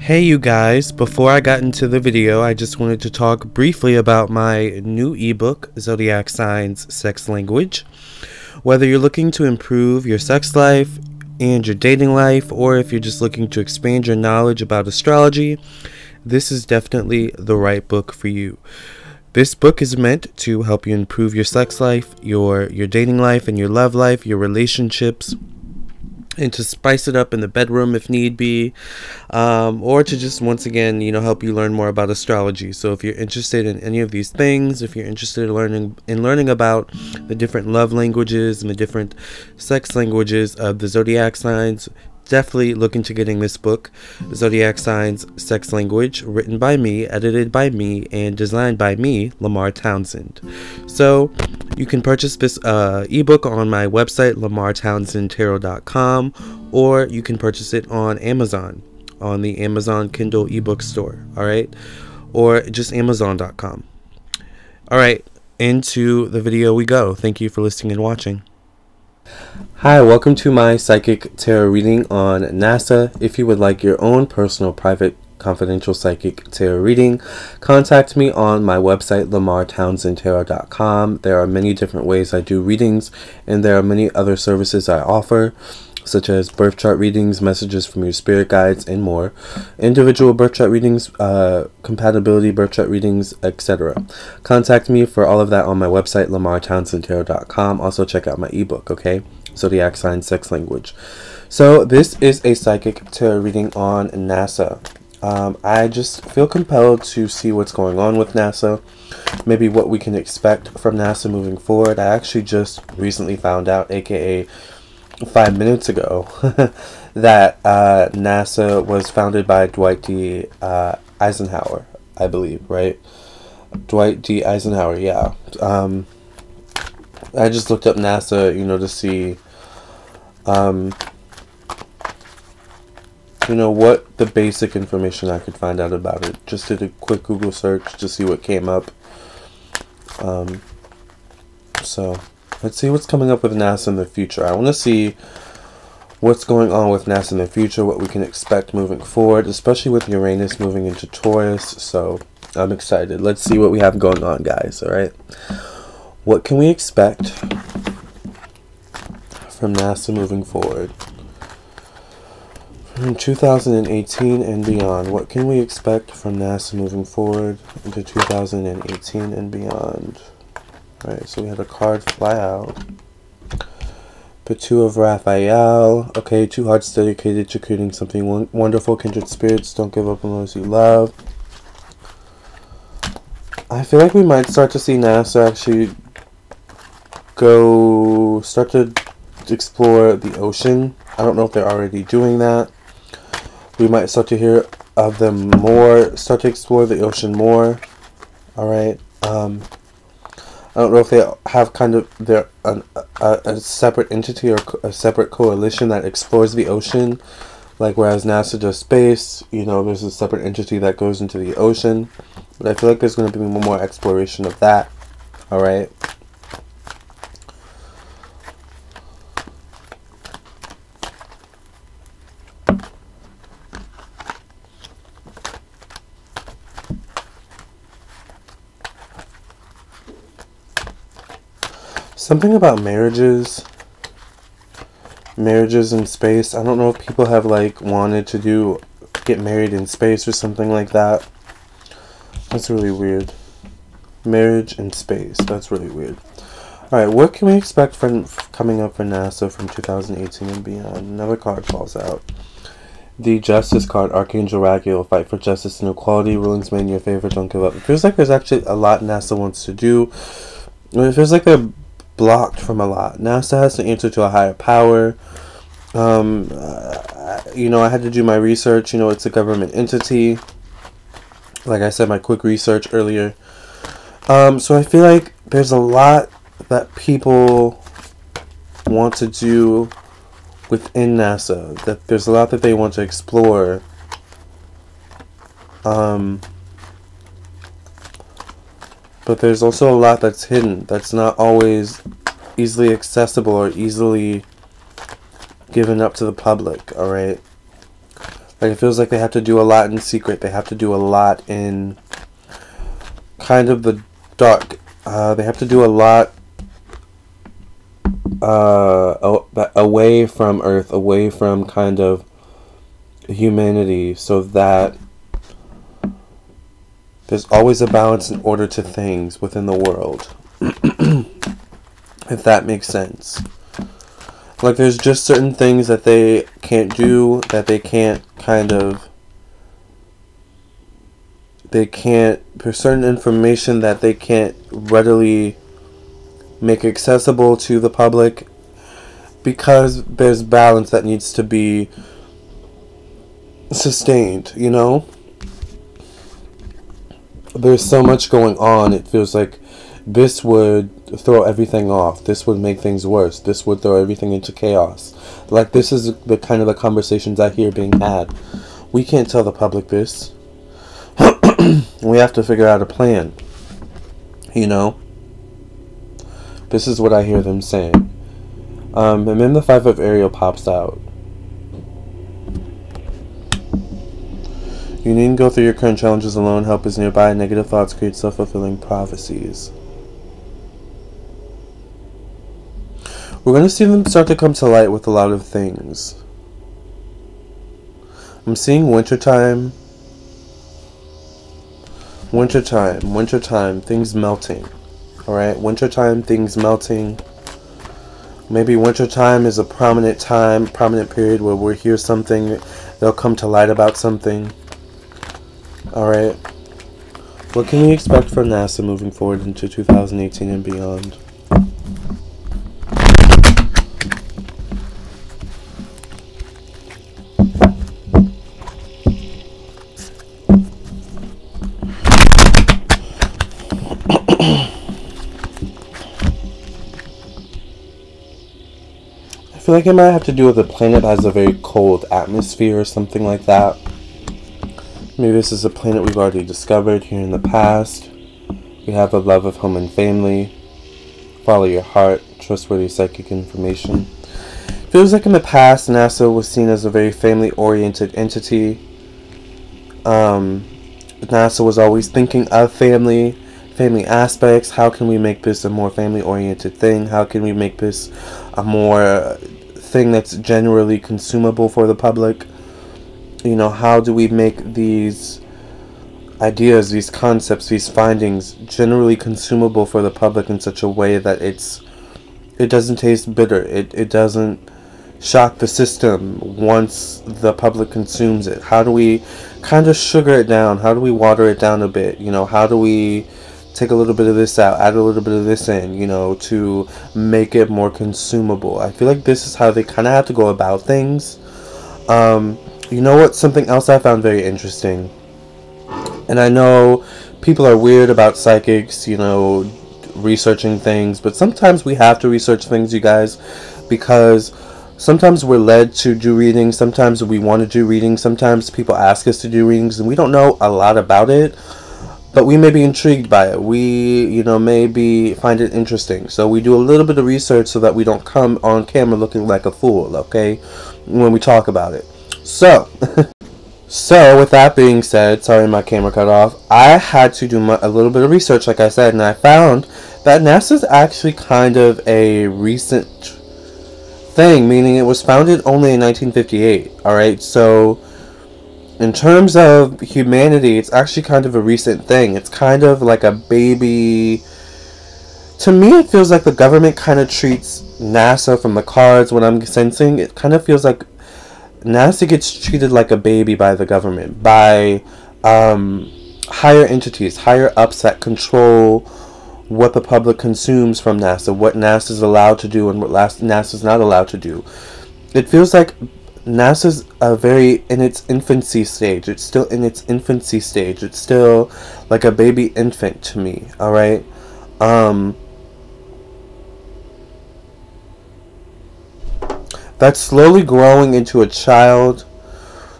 Hey you guys, before I got into the video, I just wanted to talk briefly about my new ebook, Zodiac Signs, Sex Language. Whether you're looking to improve your sex life and your dating life, or if you're just looking to expand your knowledge about astrology, this is definitely the right book for you. This book is meant to help you improve your sex life, your dating life, and your love life, your relationships, and to spice it up in the bedroom if need be, or to just once again help you learn more about astrology. So if you're interested in any of these things, if you're interested in learning about the different love languages and the different sex languages of the zodiac signs, definitely look into getting this book, Zodiac Signs, Sex Language, written by me, edited by me, and designed by me, Lamarr Townsend. So you can purchase this ebook on my website, lamarrtownsendtarot.com, or you can purchase it on Amazon, on the Amazon Kindle ebook store, alright? Or just amazon.com. Alright, into the video we go. Thank you for listening and watching. Hi, welcome to my psychic tarot reading on NASA. If you would like your own personal, private, confidential psychic tarot reading, contact me on my website, lamarrtownsendtarot.com. There are many different ways I do readings, and there are many other services I offer, such as birth chart readings, messages from your spirit guides, and more. Individual birth chart readings, compatibility birth chart readings, etc. Contact me for all of that on my website, lamarrtownsendtarot.com. Also check out my ebook, okay? Zodiac Sign, Sex Language. So this is a psychic tarot reading on NASA. I just feel compelled to see what's going on with NASA, maybe what we can expect from NASA moving forward. I actually just recently found out, aka 5 minutes ago, that NASA was founded by Dwight D. Eisenhower, I believe, right? Dwight D. Eisenhower, yeah. I just looked up NASA, to see, what the basic information I could find out about it. Just did a quick Google search to see what came up. So let's see what's coming up with NASA in the future. I want to see what's going on with NASA in the future, what we can expect moving forward, especially with Uranus moving into Taurus. So I'm excited. Let's see what we have going on, guys. All right. What can we expect from NASA moving forward? In 2018 and beyond, what can we expect from NASA moving forward into 2018 and beyond? Alright, so we had a card fly out. Put 2 of Raphael. Okay, 2 hearts dedicated to creating something wonderful. Kindred spirits, don't give up on those you love. I feel like we might start to see NASA actually start to explore the ocean. I don't know if they're already doing that. We might start to hear of them more, start to explore the ocean more. Alright, I don't know if they have kind of a separate entity or a separate coalition that explores the ocean. Like whereas NASA does space, there's a separate entity that goes into the ocean. But I feel like there's going to be more exploration of that. Alright. Something about marriages in space. I don't know if people have wanted to get married in space or something like that. That's really weird. Marriage in space. That's really weird. Alright, what can we expect from coming up for NASA from 2018 and beyond? Another card falls out. The Justice card, Archangel Raguel, fight for justice and equality. Rulings made in your favor, don't give up. It feels like there's actually a lot NASA wants to do. It feels like they're blocked from a lot. NASA has to answer to a higher power. I had to do my research. It's a government entity. Like I said, my quick research earlier. So I feel like there's a lot that people want to do within NASA. That there's a lot that they want to explore. But there's also a lot that's hidden, that's not always easily accessible or easily given up to the public, alright? Like, it feels like they have to do a lot in secret. They have to do a lot in kind of the dark. They have to do a lot away from Earth, away from kind of humanity, so that there's always a balance and order to things within the world. If that makes sense. Like, there's just certain things that they can't do, that they can't there's certain information that they can't readily make accessible to the public, because there's balance that needs to be sustained, you know? There's so much going on, it feels like this would throw everything off. This would make things worse. This would throw everything into chaos. Like, this is the kind of the conversations I hear being had. We can't tell the public this. We have to figure out a plan. You know? This is what I hear them saying. And then the 5 of Ariel pops out. You needn't go through your current challenges alone. Help is nearby. Negative thoughts create self-fulfilling prophecies. We're going to see them start to come to light with a lot of things. I'm seeing wintertime. Wintertime, things melting. Alright, wintertime, things melting. Maybe wintertime is a prominent period where we'll hear something, they'll come to light about something. Alright. What can we expect from NASA moving forward into 2018 and beyond? I feel like it might have to do with a planet that has a very cold atmosphere or something like that. Maybe this is a planet we've already discovered here in the past. We have a love of home and family. Follow your heart. Trustworthy psychic information. Feels like in the past, NASA was seen as a very family-oriented entity. NASA was always thinking of family aspects. How can we make this a more family-oriented thing? How can we make this a more thing that's generally consumable for the public? You know, how do we make these ideas, these concepts, these findings generally consumable for the public in such a way that it doesn't taste bitter, it doesn't shock the system once the public consumes it? How do we kind of sugar it down? How do we water it down a bit? You know, how do we take a little bit of this out, add a little bit of this in, you know, to make it more consumable? I feel like this is how they kind of have to go about things. You know what? Something else I found very interesting. And I know people are weird about psychics, you know, researching things. But sometimes we have to research things, you guys. Because sometimes we're led to do readings. Sometimes we want to do readings. Sometimes people ask us to do readings. And we don't know a lot about it. But we may be intrigued by it. We, you know, maybe find it interesting. So we do a little bit of research so that we don't come on camera looking like a fool, okay? When we talk about it. So with that being said, sorry my camera cut off, I had to do a little bit of research, like I said, and I found that NASA's actually kind of a recent thing, meaning it was founded only in 1958, alright? So in terms of humanity, it's actually kind of a recent thing. It's kind of like a baby. To me, it feels like the government kind of treats NASA, from the cards, what I'm sensing, it kind of feels like NASA gets treated like a baby by the government, by higher entities, higher ups that control what the public consumes from NASA, what NASA's allowed to do and what NASA's not allowed to do. It feels like NASA's in its infancy stage. It's still in its infancy stage. It's still like a baby infant to me, alright? That's slowly growing into a child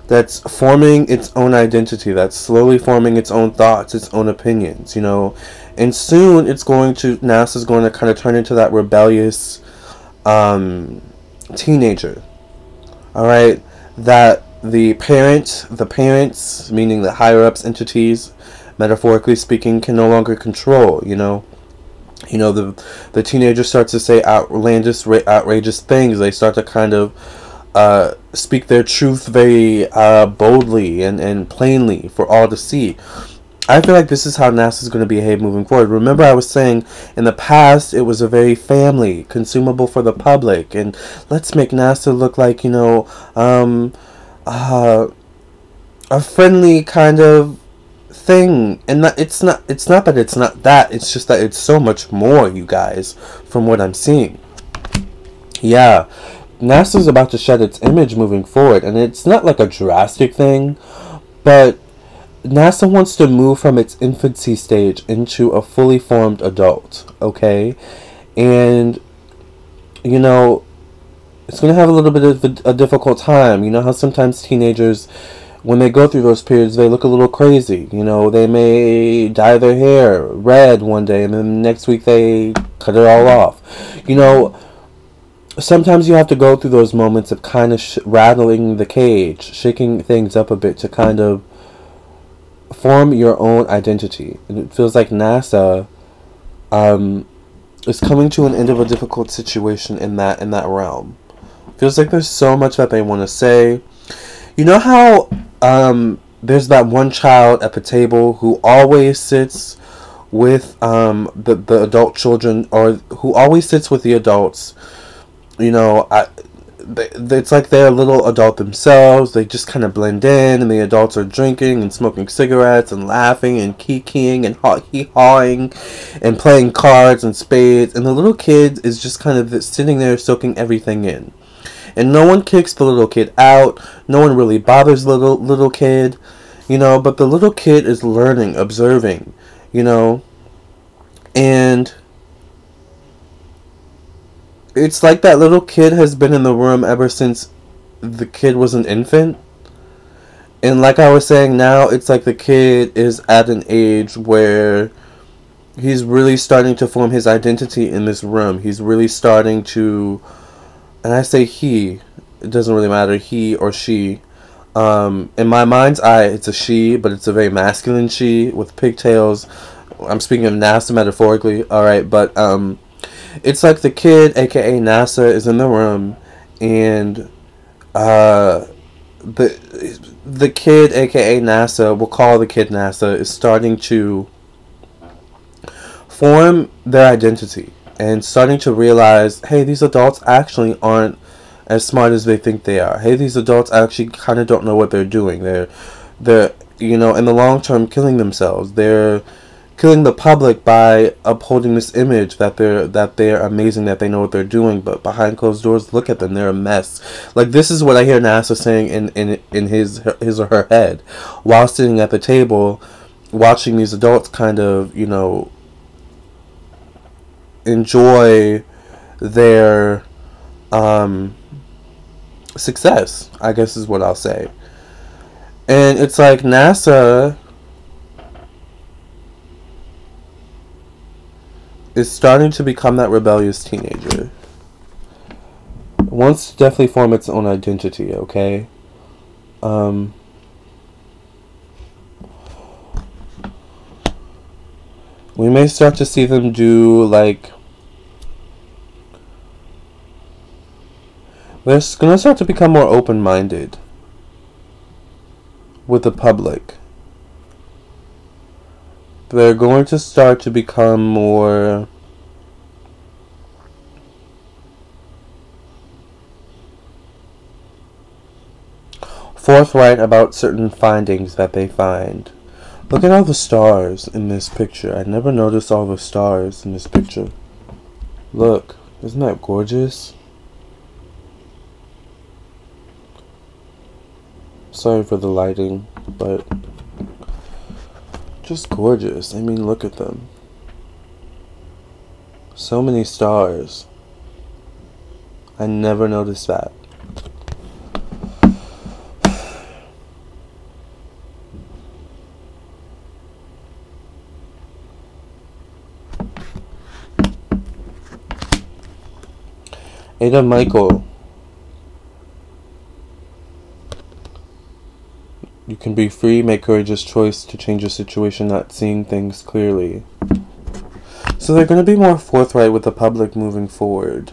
that's forming its own identity, that's slowly forming its own thoughts, its own opinions, you know. And soon NASA's going to kind of turn into that rebellious teenager, alright, that the parents, meaning the higher ups entities, metaphorically speaking, can no longer control. The teenager starts to say outrageous things. They start to kind of speak their truth very boldly and plainly for all to see. I feel like this is how NASA is going to behave moving forward. Remember, I was saying in the past it was a very family, consumable for the public, and let's make NASA look like, a friendly kind of thing. And it's not that it's not that. It's just that it's so much more, you guys, from what I'm seeing. Yeah, NASA's about to shed its image moving forward, and it's not like a drastic thing, but NASA wants to move from its infancy stage into a fully formed adult, okay? And, it's going to have a little bit of a difficult time. You know how sometimes teenagers, when they go through those periods, they look a little crazy. They may dye their hair red one day, and then next week they cut it all off. Sometimes you have to go through those moments of kind of rattling the cage, shaking things up a bit to kind of form your own identity. And it feels like NASA is coming to an end of a difficult situation in that realm. Feels like there's so much that they want to say. You know how there's that one child at the table who always sits with the adult children, or who always sits with the adults. It's like they're a little adult themselves. They just kind of blend in, and the adults are drinking and smoking cigarettes and laughing and kiki-ing and hee-hawing and playing cards and spades, and the little kid is just kind of sitting there soaking everything in. And no one kicks the little kid out. No one really bothers the little kid, but the little kid is learning, observing, and it's like that little kid has been in the room ever since the kid was an infant. And like I was saying, now it's like the kid is at an age where he's really starting to form his identity in this room. He's really starting to, and I say he, it doesn't really matter, he or she. In my mind's eye, it's a she, but it's a very masculine she with pigtails. I'm speaking of NASA metaphorically, alright, but it's like the kid, aka NASA, is in the room, and the kid, aka NASA, we'll call the kid NASA, is starting to form their identity and starting to realize, hey, these adults actually aren't as smart as they think they are. Hey, these adults actually kind of don't know what they're doing. They're in the long term killing themselves. They're killing the public by upholding this image that they're amazing, that they know what they're doing, but behind closed doors, look at them, they're a mess. Like, this is what I hear NASA saying in his or her head while sitting at the table watching these adults kind of, enjoy their success, I guess is what I'll say. And it's like NASA is starting to become that rebellious teenager. It wants to definitely form its own identity, okay? We may start to see them do, like, they're going to start to become more open-minded with the public. They're going to start to become more forthright about certain findings that they find. Look at all the stars in this picture. I never noticed all the stars in this picture. Look, isn't that gorgeous? Sorry for the lighting, but just gorgeous. I mean, look at them. So many stars. I never noticed that. Ada Michael. You can be free, make courageous choice to change your situation, not seeing things clearly. So they're going to be more forthright with the public moving forward.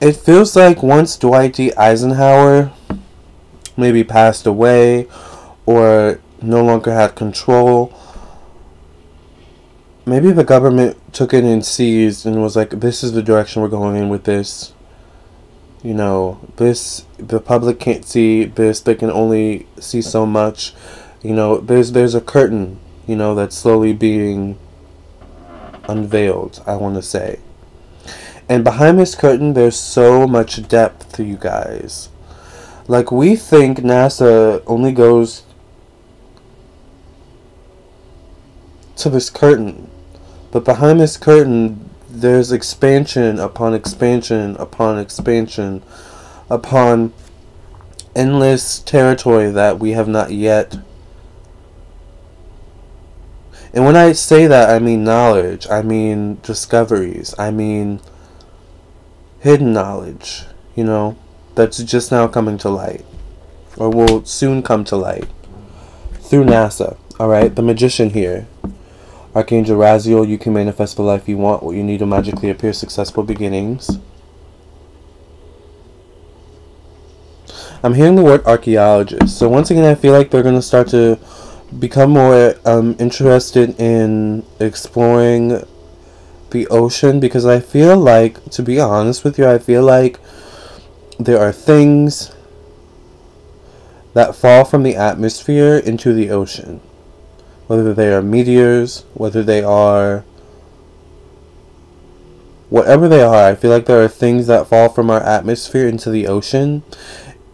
It feels like once Dwight D. Eisenhower maybe passed away or no longer had control, maybe the government took it and seized and was like, this is the direction we're going in with this. You know, this, the public can't see this, they can only see so much. You know, there's a curtain, you know, that's slowly being unveiled, I want to say. And behind this curtain, there's so much depth to you guys. Like, we think NASA only goes to this curtain. But behind this curtain, there's expansion upon expansion upon expansion upon endless territory that we have not yet. And when I say that, I mean knowledge. I mean discoveries. I mean hidden knowledge, you know, that's just now coming to light, or will soon come to light through NASA. Alright, the magician here, Archangel Raziel. You can manifest the life you want. What you need will magically appear. Successful beginnings. I'm hearing the word archaeologist. So once again, I feel like they're going to start to become more interested in exploring the ocean, because I feel like, to be honest with you, I feel like there are things that fall from the atmosphere into the ocean. Whether they are meteors, whether they are whatever they are, I feel like there are things that fall from our atmosphere into the ocean,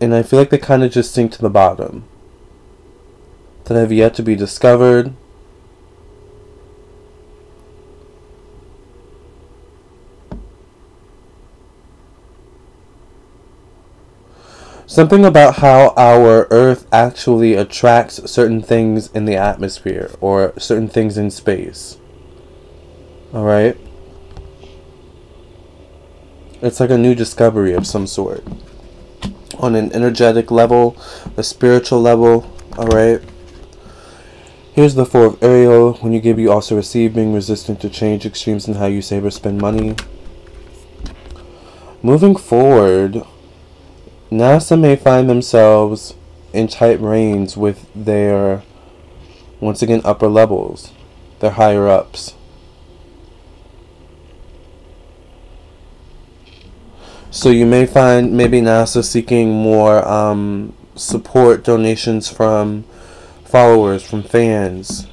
and I feel like they kind of just sink to the bottom, that have yet to be discovered. Something about how our Earth actually attracts certain things in the atmosphere, or certain things in space. Alright? It's like a new discovery of some sort. On an energetic level, a spiritual level. Alright? Here's the Four of Ariel. When you give, you also receive, being resistant to change, extremes in how you save or spend money. Moving forward, NASA may find themselves in tight reins with their, once again, upper levels, their higher ups. So you may find maybe NASA seeking more support, donations from followers, from fans,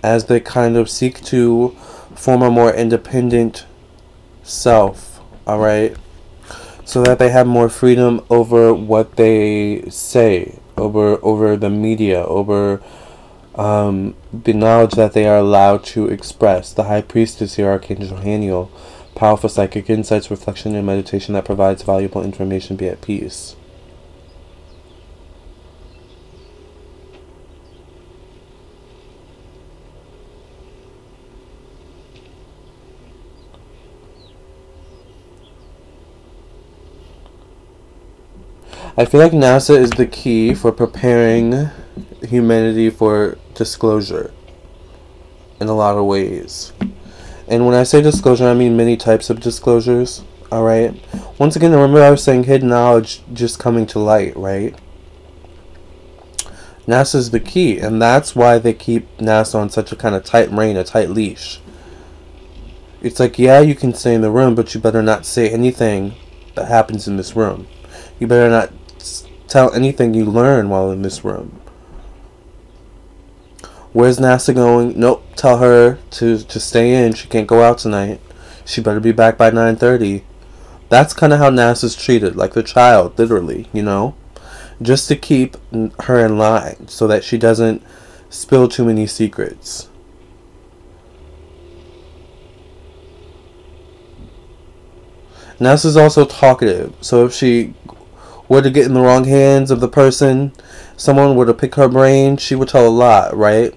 as they kind of seek to form a more independent self, alright? So that they have more freedom over what they say, over the media, over the knowledge that they are allowed to express. The High Priestess here, Archangel Haniel, powerful psychic insights, reflection, and meditation that provides valuable information. Be at peace. I feel like NASA is the key for preparing humanity for disclosure in a lot of ways. And when I say disclosure, I mean many types of disclosures, alright? Once again, remember I was saying hidden knowledge just coming to light, right? NASA is the key, and that's why they keep NASA on such a kind of tight rein, a tight leash. It's like, yeah, you can stay in the room, but you better not say anything that happens in this room. You better not tell anything you learn while in this room. Where's NASA going? Nope, tell her to stay in. She can't go out tonight. She better be back by 9:30. That's kind of how NASA's treated, like the child, literally, you know? Just to keep her in line so that she doesn't spill too many secrets. NASA's also talkative, so if she were to get in the wrong hands of the person, someone were to pick her brain, she would tell a lot, right?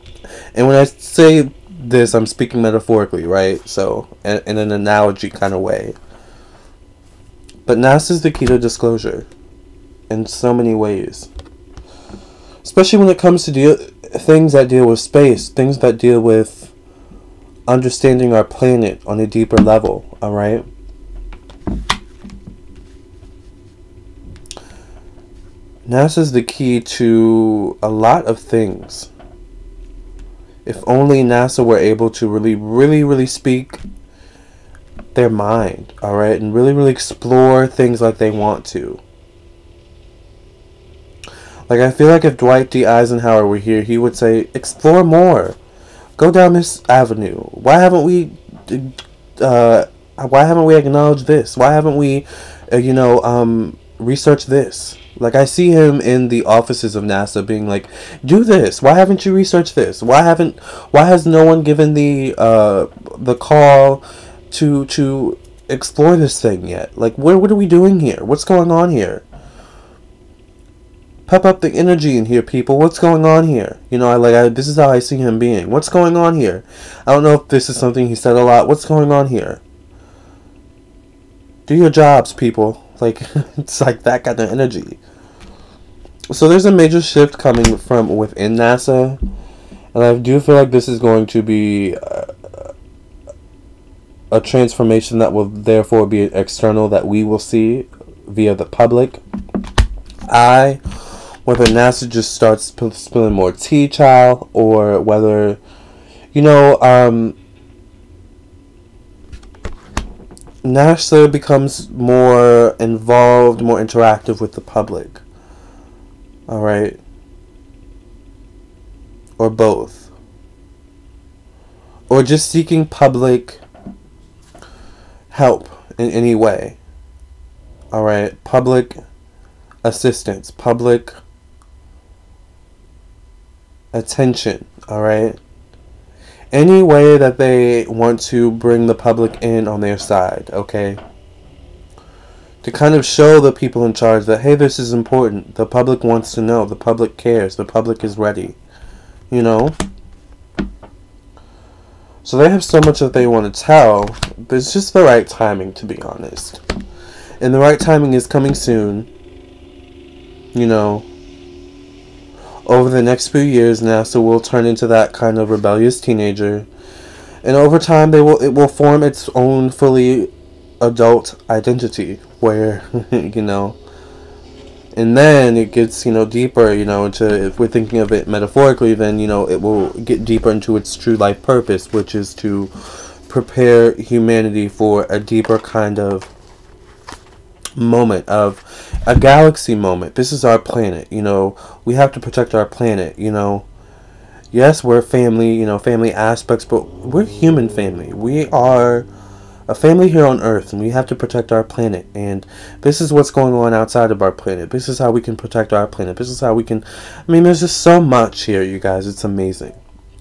And when I say this, I'm speaking metaphorically, right? So, in an analogy kind of way. But NASA's the key to disclosure in so many ways. Especially when it comes to things that deal with space, things that deal with understanding our planet on a deeper level, alright? NASA's the key to a lot of things. If only NASA were able to really speak their mind, alright? And really explore things like they want to. Like, I feel like if Dwight D. Eisenhower were here, he would say, explore more. Go down this avenue. Why haven't we acknowledged this? Why haven't we, researched this? Like, I see him in the offices of NASA being like, do this. Why haven't you researched this? Why has no one given the call to explore this thing yet? Like, what are we doing here? What's going on here? Pep up the energy in here, people. What's going on here? This is how I see him being. What's going on here? I don't know if this is something he said a lot. What's going on here? Do your jobs, people. Like, it's like that kind of energy. So there's a major shift coming from within NASA. And I do feel like this is going to be a transformation that will therefore be external, that we will see via the public eye. Whether NASA just starts spilling more tea, child, or whether, NASA becomes more involved, more interactive with the public. Alright? Or both. Or just seeking public help in any way. Alright? Public assistance. Public attention, alright? Any way that they want to bring the public in on their side, okay? To kind of show the people in charge that, hey, this is important. The public wants to know. The public cares. The public is ready. So they have so much that they want to tell, but it's just the right timing, to be honest. And the right timing is coming soon. Over the next few years, NASA will turn into that kind of rebellious teenager. And over time, it will form its own fully adult identity. Where, and then it gets, deeper, into, if we're thinking of it metaphorically, then, it will get deeper into its true life purpose, which is to prepare humanity for a deeper kind of moment, of a galaxy moment. This is our planet, we have to protect our planet, yes, we're family, family aspects, but we're human family. We are a family here on Earth, and we have to protect our planet. And this is what's going on outside of our planet. This is how we can protect our planet. This is how we can, there's just so much here, you guys. It's amazing.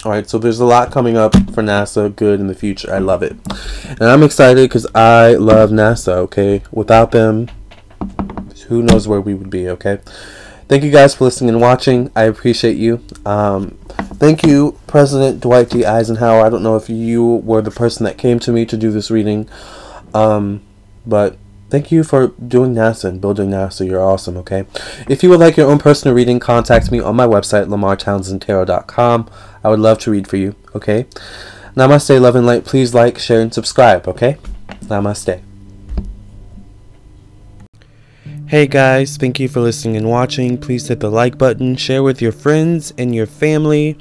Alright, so there's a lot coming up for NASA good in the future. I love it. And I'm excited because I love NASA, okay? Without them, who knows where we would be, okay? Thank you guys for listening and watching. I appreciate you. Thank you, President Dwight D. Eisenhower. I don't know if you were the person that came to me to do this reading. But thank you for doing NASA and building NASA. You're awesome, okay? If you would like your own personal reading, contact me on my website, LamarrTownsendTarot.com. I would love to read for you, okay? Namaste, love and light. Please like, share, and subscribe, okay? Namaste. Hey guys, thank you for listening and watching. Please hit the like button, share with your friends and your family,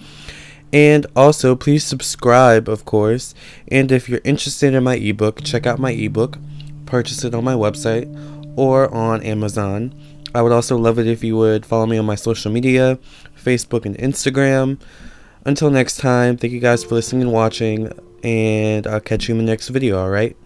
and also please subscribe, of course. And if you're interested in my ebook, check out my ebook. Purchase it on my website or on Amazon. I would also love it if you would follow me on my social media, Facebook and Instagram. Until next time, thank you guys for listening and watching, and I'll catch you in the next video, alright?